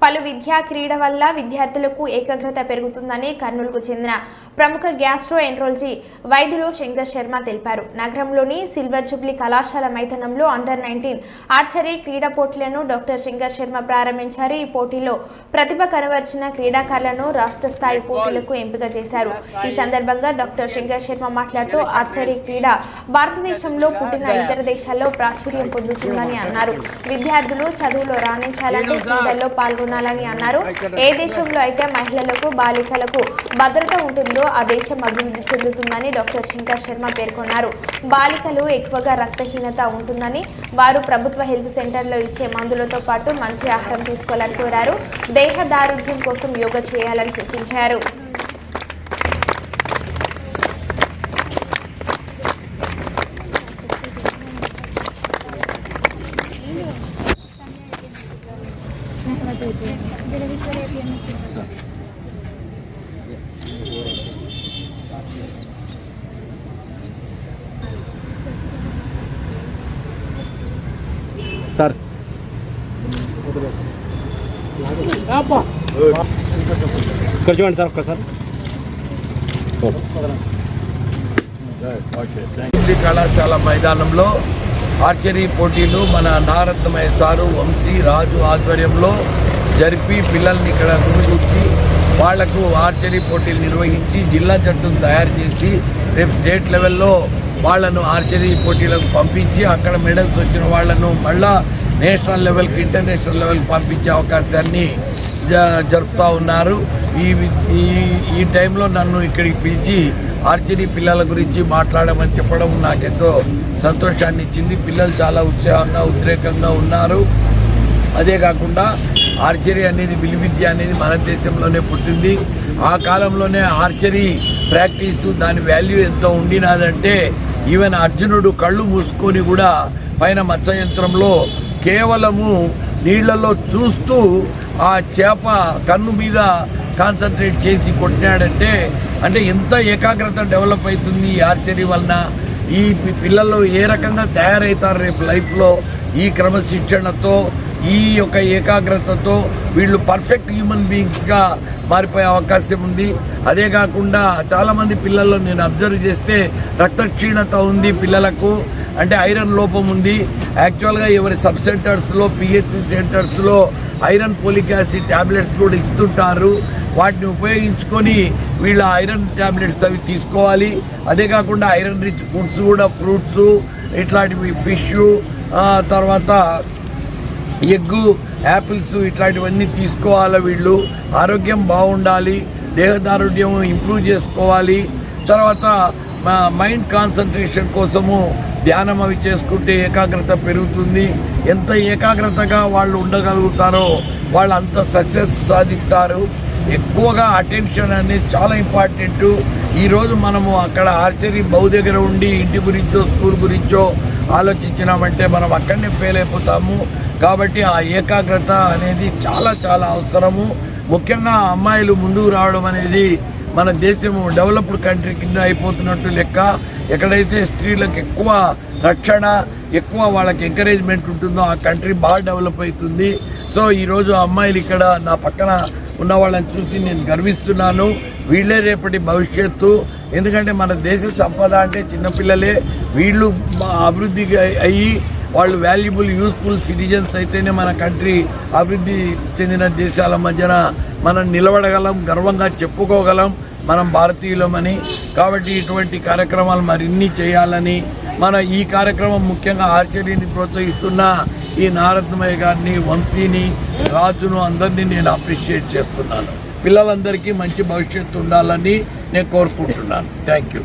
పలు విద్యా క్రీడ వల్ల విద్యార్థులకు ఏకాగ్రత పెరుగుతుందని కర్నూలుకు చెందిన ప్రముఖ గ్యాస్ట్రో ఎంట్రాలజీ వైద్యులు శంకర్ శర్మ తెలిపారు. నగరంలోని సిల్వర్ జూబ్లీ కళాశాల మైదానంలో అండర్-19 ఆర్చరీ క్రీడా పోటీలను డాక్టర్ శంకర్ శర్మ ప్రారంభించారు. ఈ పోటీలో ప్రతిభ కనబర్చిన క్రీడాకారులను రాష్ట్ర స్థాయి పోటీలకు ఎంపిక చేశారు. ఈ సందర్భంగా డాక్టర్ శంకర్ శర్మ మాట్లాడుతూ ఆర్చరీ క్రీడ భారతదేశంలో పుట్టిన ఇతర దేశాల్లో ప్రాచుర్యం పొందుతుందని అన్నారు. విద్యార్థులు చదువులో రాణించాలంటే క్రీడల్లో పాల్గొనాలని అన్నారు. ఏ దేశంలో అయితే మహిళలకు బాలికలకు భద్రత ఉంటుందో ఆ దేశం అభివృద్ధి చెందుతుందని డాక్టర్ శంకర్ శర్మ పేర్కొన్నారు. బాలికలు ఎక్కువగా రక్తహీనత ఉంటుందని వారు ప్రభుత్వ హెల్త్ సెంటర్లో ఇచ్చే మందులతో పాటు మంచి ఆహారం తీసుకోవాలని కోరారు. దేహ దారుఢ్యం కోసం యోగా చేయాలని సూచించారు. సార్ ఇక్కడ చూడండి సార్ ఒక్కసారి. కళాశాల మైదానంలో ఆర్చరీ పోటీలు మన నారత్నమయ్య సారు, వంశీ, రాజు ఆధ్వర్యంలో జరిపి పిల్లల్ని ఇక్కడ గుమిగూర్చి వాళ్లకు ఆర్చరీ పోటీలు నిర్వహించి జిల్లా జట్టును తయారు చేసి రేపు స్టేట్ లెవెల్లో వాళ్లను ఆర్చరీ పోటీలకు పంపించి అక్కడ మెడల్స్ వచ్చిన వాళ్లను మళ్ళా నేషనల్ లెవెల్కి, ఇంటర్నేషనల్ లెవెల్కి పంపించే అవకాశాన్ని జరుపుతూ ఉన్నారు. ఈ టైంలో నన్ను ఇక్కడికి పిలిచి ఆర్చరీ పిల్లల గురించి మాట్లాడమని చెప్పడం నాకెంతో సంతోషాన్ని ఇచ్చింది. పిల్లలు చాలా ఉత్సాహంగా, ఉద్రేకంగా ఉన్నారు. అదే కాకుండా ఆర్చరీ అనేది విలువిద్య అనేది మన దేశంలోనే పుట్టింది. ఆ కాలంలోనే ఆర్చరీ ప్రాక్టీసు దాని వాల్యూ ఎంతో ఉండినదంటే ఈవెన్ అర్జునుడు కళ్ళు మూసుకొని కూడా పైన మత్స్య యంత్రంలో కేవలము నీళ్లలో చూస్తూ ఆ చేప కన్ను మీద కాన్సన్ట్రేట్ చేసి కొట్టినాడంటే అంటే ఎంత ఏకాగ్రత డెవలప్ అవుతుంది ఈ ఆర్చరీ వలన. ఈ పిల్లలు ఏ రకంగా తయారవుతారు రేపు లైఫ్లో ఈ క్రమశిక్షణతో, ఈ యొక్క ఏకాగ్రతతో వీళ్ళు పర్ఫెక్ట్ హ్యూమన్ బీయింగ్స్గా మారిపోయే అవకాశం ఉంది. అదే కాకుండా చాలామంది పిల్లల్లో నేను అబ్జర్వ్ చేస్తే రక్తక్షీణత ఉంది పిల్లలకు, అంటే ఐరన్ లోపం ఉంది. యాక్చువల్గా ఎవరి సబ్ సెంటర్స్లో, పిహెచ్సి సెంటర్స్లో ఐరన్ పోలిక్ యాసిడ్ ట్యాబ్లెట్స్ కూడా ఇస్తుంటారు. వాటిని ఉపయోగించుకొని వీళ్ళ ఐరన్ ట్యాబ్లెట్స్ అవి తీసుకోవాలి. అదే కాకుండా ఐరన్ రిచ్ ఫుడ్స్ కూడా, ఫ్రూట్స్ ఇట్లాంటివి, ఫిష్, తర్వాత ఎగ్గు, యాపిల్స్ ఇట్లాంటివన్నీ తీసుకోవాలి. వీళ్ళు ఆరోగ్యం బాగుండాలి, దేహదారుఢ్యం ఇంప్రూవ్ చేసుకోవాలి. తర్వాత మైండ్ కాన్సన్ట్రేషన్ కోసము ధ్యానం అవి చేసుకుంటే ఏకాగ్రత పెరుగుతుంది. ఎంత ఏకాగ్రతగా వాళ్ళు ఉండగలుగుతారో వాళ్ళు అంత సక్సెస్ సాధిస్తారు. ఎక్కువగా అటెన్షన్ అనేది చాలా ఇంపార్టెంట్. ఈరోజు మనము అక్కడ ఆర్చరీ బౌ దగ్గర ఉండి ఇంటి గురించో స్కూల్ గురించో ఆలోచించినామంటే మనం అక్కడనే ఫెయిల్ అయిపోతాము. కాబట్టి ఆ ఏకాగ్రత అనేది చాలా చాలా అవసరము. ముఖ్యంగా అమ్మాయిలు ముందుకు రావడం అనేది మన దేశము డెవలప్డ్ కంట్రీ కింద అయిపోతున్నట్టు లెక్క. ఎక్కడైతే స్త్రీలకు ఎక్కువ రక్షణ, ఎక్కువ వాళ్ళకి ఎంకరేజ్మెంట్ ఉంటుందో ఆ కంట్రీ బాగా డెవలప్ అవుతుంది. సో ఈరోజు అమ్మాయిలు ఇక్కడ నా పక్కన ఉన్న వాళ్ళని చూసి నేను గర్విస్తున్నాను. వీళ్ళే రేపటి భవిష్యత్తు. ఎందుకంటే మన దేశ సంపద అంటే చిన్నపిల్లలే. వీళ్ళు అభివృద్ధి అయ్యి వాళ్ళు వాల్యుబుల్, యూస్ఫుల్ సిటిజన్స్ అయితేనే మన కంట్రీ అభివృద్ధి చెందిన దేశాల మధ్యన మనం నిలబడగలం, గర్వంగా చెప్పుకోగలం మనం భారతీయులమని. కాబట్టి ఇటువంటి కార్యక్రమాలు మరిన్ని చేయాలని, మన ఈ కార్యక్రమం ముఖ్యంగా ఆర్చరీని ప్రోత్సహిస్తున్న ఈ నారత్నమయ్య గారిని, వంశీని, రాజును అందరినీ నేను అప్రిషియేట్ చేస్తున్నాను. పిల్లలందరికీ మంచి భవిష్యత్తు ఉండాలని నేను కోరుకుంటున్నాను. Thank you.